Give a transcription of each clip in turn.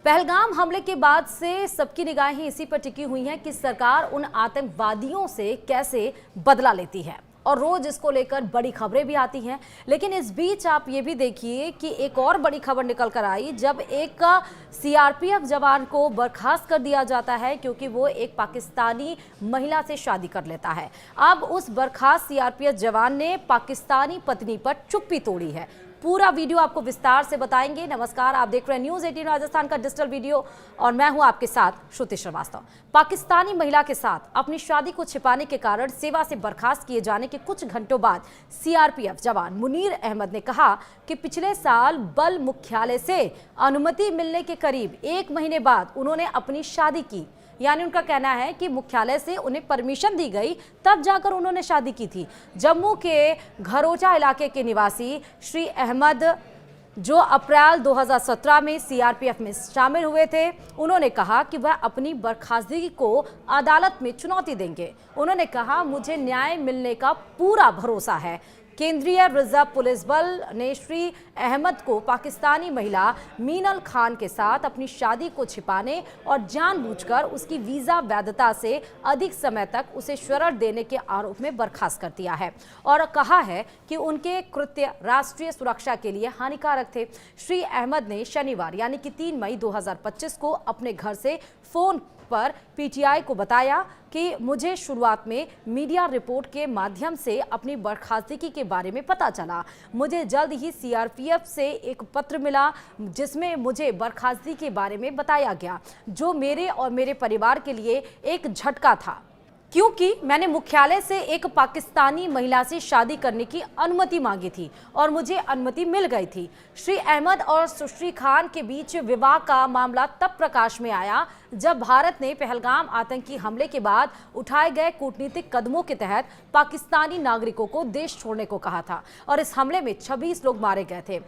पहलगाम हमले के बाद से सबकी निगाहें इसी पर टिकी हुई हैं कि सरकार उन आतंकवादियों से कैसे बदला लेती है और रोज इसको लेकर बड़ी खबरें भी आती हैं। लेकिन इस बीच आप ये भी देखिए कि एक और बड़ी खबर निकल कर आई जब एक सीआरपीएफ जवान को बर्खास्त कर दिया जाता है क्योंकि वो एक पाकिस्तानी महिला से शादी कर लेता है। अब उस बर्खास्त सीआरपीएफ जवान ने पाकिस्तानी पत्नी पर चुप्पी तोड़ी है। पूरा वीडियो आपको विस्तार से बताएंगे। नमस्कार, आप देख रहे हैं न्यूज़ 18 राजस्थान का डिजिटल वीडियो और मैं हूं आपके साथ श्रुति श्रीवास्तव। पाकिस्तानी महिला के साथ अपनी शादी को छिपाने के कारण सेवा से बर्खास्त किए जाने के कुछ घंटों बाद सीआरपीएफ जवान मुनीर अहमद ने कहा कि पिछले साल बल मुख्यालय से अनुमति मिलने के करीब 1 महीने बाद उन्होंने अपनी शादी की। यानी उनका कहना है कि मुख्यालय से उन्हें परमिशन दी गई तब जाकर उन्होंने शादी की थी। जम्मू के घरोचा इलाके के निवासी श्री अहमद जो अप्रैल 2017 में सीआरपीएफ में शामिल हुए थे, उन्होंने कहा कि वह अपनी बर्खास्तगी को अदालत में चुनौती देंगे। उन्होंने कहा, मुझे न्याय मिलने का पूरा भरोसा है। केंद्रीय रिजर्व पुलिस बल ने श्री अहमद को पाकिस्तानी महिला मीनल खान के साथ अपनी शादी को छिपाने और जानबूझकर उसकी वीज़ा वैधता से अधिक समय तक उसे शरण देने के आरोप में बर्खास्त कर दिया है और कहा है कि उनके कृत्य राष्ट्रीय सुरक्षा के लिए हानिकारक थे। श्री अहमद ने शनिवार यानी कि 3 मई 2025 को अपने घर से फोन पर पीटीआई को बताया कि मुझे शुरुआत में मीडिया रिपोर्ट के माध्यम से अपनी बर्खास्तगी के बारे में पता चला। मुझे जल्द ही सीआरपीएफ से एक पत्र मिला जिसमें मुझे बर्खास्तगी के बारे में बताया गया, जो मेरे और मेरे परिवार के लिए एक झटका था क्योंकि मैंने मुख्यालय से एक पाकिस्तानी महिला से शादी करने की अनुमति मांगी थी और मुझे अनुमति मिल गई थी। श्री अहमद और सुश्री खान के बीच विवाह का मामला तब प्रकाश में आया जब भारत ने पहलगाम आतंकी हमले के बाद उठाए गए कूटनीतिक कदमों के तहत पाकिस्तानी नागरिकों को देश छोड़ने को कहा था और इस हमले में 26 लोग मारे गए थे।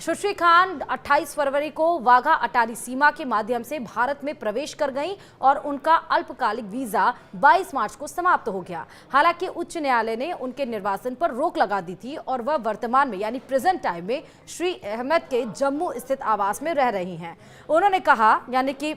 सुश्री खान 28 फरवरी को वाघा अटारी सीमा के माध्यम से भारत में प्रवेश कर गईं और उनका अल्पकालिक वीजा 22 मार्च को समाप्त हो गया। हालांकि उच्च न्यायालय ने उनके निर्वासन पर रोक लगा दी थी और वह वर्तमान में यानी प्रेजेंट टाइम में श्री अहमद के जम्मू स्थित आवास में रह रही हैं। उन्होंने कहा, यानी कि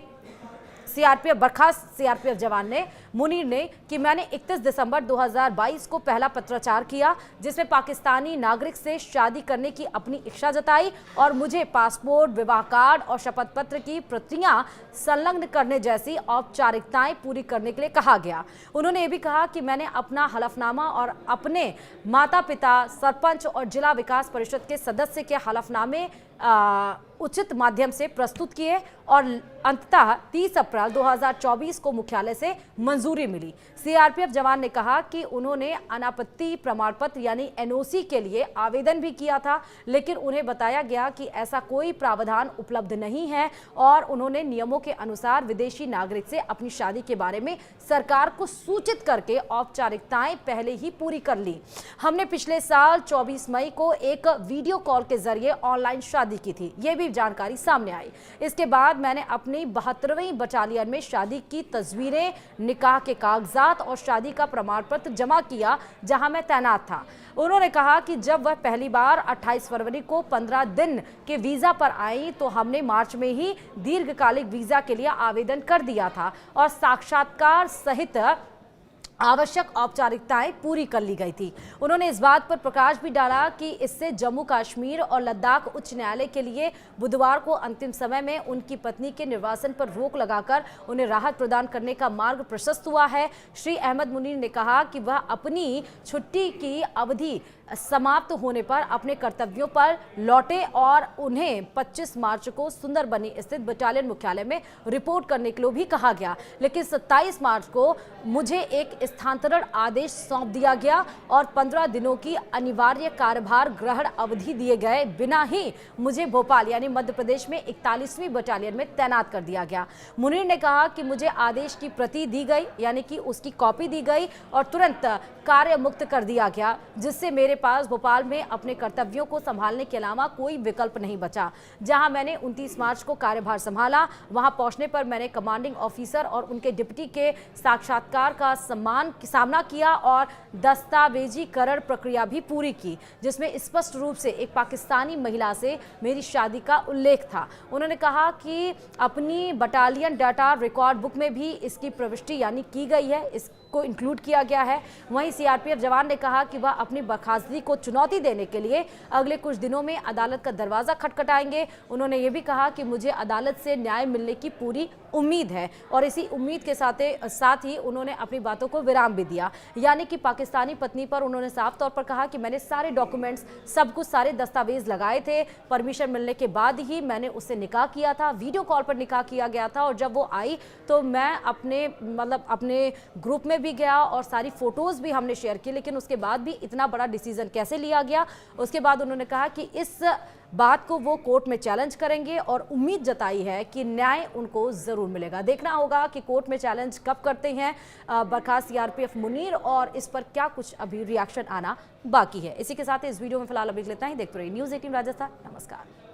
बर्खास्त सीआरपीएफ जवान ने मुनीर ने, कि मैंने 31 दिसंबर 2022 को पहला पत्राचार किया जिसमें पाकिस्तानी नागरिक से शादी करने की अपनी इच्छा जताई और मुझे पासपोर्ट, विवाह कार्ड और शपथ पत्र की प्रतियां संलग्न करने जैसी औपचारिकताएं पूरी करने के लिए कहा गया। उन्होंने ये भी कहा कि मैंने अपना हलफनामा और अपने माता पिता, सरपंच और जिला विकास परिषद के सदस्य के हलफनामे उचित माध्यम से प्रस्तुत किए और अंततः 30 अप्रैल 2024 को मुख्यालय से मंजूरी मिली। सीआरपीएफ जवान ने कहा कि उन्होंने अनापत्ति प्रमाण पत्र यानी एनओसी के लिए आवेदन भी किया था, लेकिन उन्हें बताया गया कि ऐसा कोई प्रावधान उपलब्ध नहीं है और उन्होंने नियमों के अनुसार विदेशी नागरिक से अपनी शादी के बारे में सरकार को सूचित करके औपचारिकताएं पहले ही पूरी कर ली। हमने पिछले साल 24 मई को एक वीडियो कॉल के जरिए ऑनलाइन शादी की थी, यह भी जानकारी सामने आई। इसके बाद मैंने अपनी 72वीं बटालियन में शादी की तस्वीरें, निकाह के कागजात और शादी का प्रमाण पत्र जमा किया जहां मैं तैनात था। उन्होंने कहा कि जब वह पहली बार 28 फरवरी को 15 दिन के वीजा पर आई तो हमने मार्च में ही दीर्घकालिक वीजा के लिए आवेदन कर दिया था और साक्षात्कार सहित आवश्यक औपचारिकताएं पूरी कर ली गई थी। उन्होंने इस बात पर प्रकाश भी डाला कि इससे जम्मू कश्मीर और लद्दाख उच्च न्यायालय के लिए बुधवार को अंतिम समय में उनकी पत्नी के निर्वासन पर रोक लगाकर उन्हें राहत प्रदान करने का मार्ग प्रशस्त हुआ है। श्री अहमद मुनीर ने कहा कि वह अपनी छुट्टी की अवधि समाप्त होने पर अपने कर्तव्यों पर लौटे और उन्हें 25 मार्च को सुंदरबनी स्थित बटालियन मुख्यालय में रिपोर्ट करने के लिए भी कहा गया, लेकिन 27 मार्च को मुझे एक स्थानांतरण आदेश सौंप दिया गया और 15 दिनों की अनिवार्य कार्यभार ग्रहण अवधि दिए गए बिना ही मुझे भोपाल यानी मध्य प्रदेश में 41वीं बटालियन में तैनात कर दिया गया। मुनीर ने कहा कि मुझे आदेश की प्रति दी गई यानी कि उसकी कॉपी दी गई और तुरंत कार्य मुक्त कर दिया गया, जिससे मेरे पास भोपाल में अपने कर्तव्यों को संभालने के अलावा कोई विकल्प नहीं बचा। जहां मैंने 29 मार्च को कार्यभार संभाला, वहां पहुंचने पर मैंने कमांडिंग ऑफिसर और उनके डिप्टी के साक्षात्कार का सामना किया और दस्तावेजीकरण प्रक्रिया भी पूरी की, जिसमें स्पष्ट रूप से एक पाकिस्तानी महिला से मेरी शादी का उल्लेख था। उन्होंने कहा कि अपनी बटालियन डाटा रिकॉर्ड बुक में भी इसकी प्रविष्टि यानी की गई है, इसको इंक्लूड किया गया है। वहीं सीआरपीएफ जवान ने कहा कि वह अपनी बर्खास्तगी को चुनौती देने के लिए अगले कुछ दिनों में अदालत का दरवाजा खटखटाएंगे। उन्होंने ये भी कहा कि मुझे अदालत से न्याय मिलने की पूरी उम्मीद है और इसी उम्मीद के साथ ही उन्होंने अपनी बातों को विराम भी दिया। यानी कि पाकिस्तानी पत्नी पर उन्होंने साफ तौर पर कहा कि मैंने सारे डॉक्यूमेंट्स, सब कुछ, सारे दस्तावेज लगाए थे। परमिशन मिलने के बाद ही मैंने उससे निकाह किया था, वीडियो कॉल पर निकाह किया गया था और जब वो आई तो मैं अपने ग्रुप में भी गया और सारी फोटोज भी हमने शेयर की, लेकिन उसके बाद भी इतना बड़ा डिसीजन कैसे लिया गया। उसके बाद उन्होंने कहा कि इस बात को वो कोर्ट में चैलेंज करेंगे और उम्मीद जताई है कि न्याय उनको जरूर मिलेगा। देखना होगा कि कोर्ट में चैलेंज कब करते हैं बर्खास्त सीआरपीएफ मुनीर और इस पर क्या कुछ अभी रिएक्शन आना बाकी है। इसी के साथ इस वीडियो में फिलहाल अभी लेता ही। देखते रहिए न्यूज़ 18 राजस्थान। नमस्कार।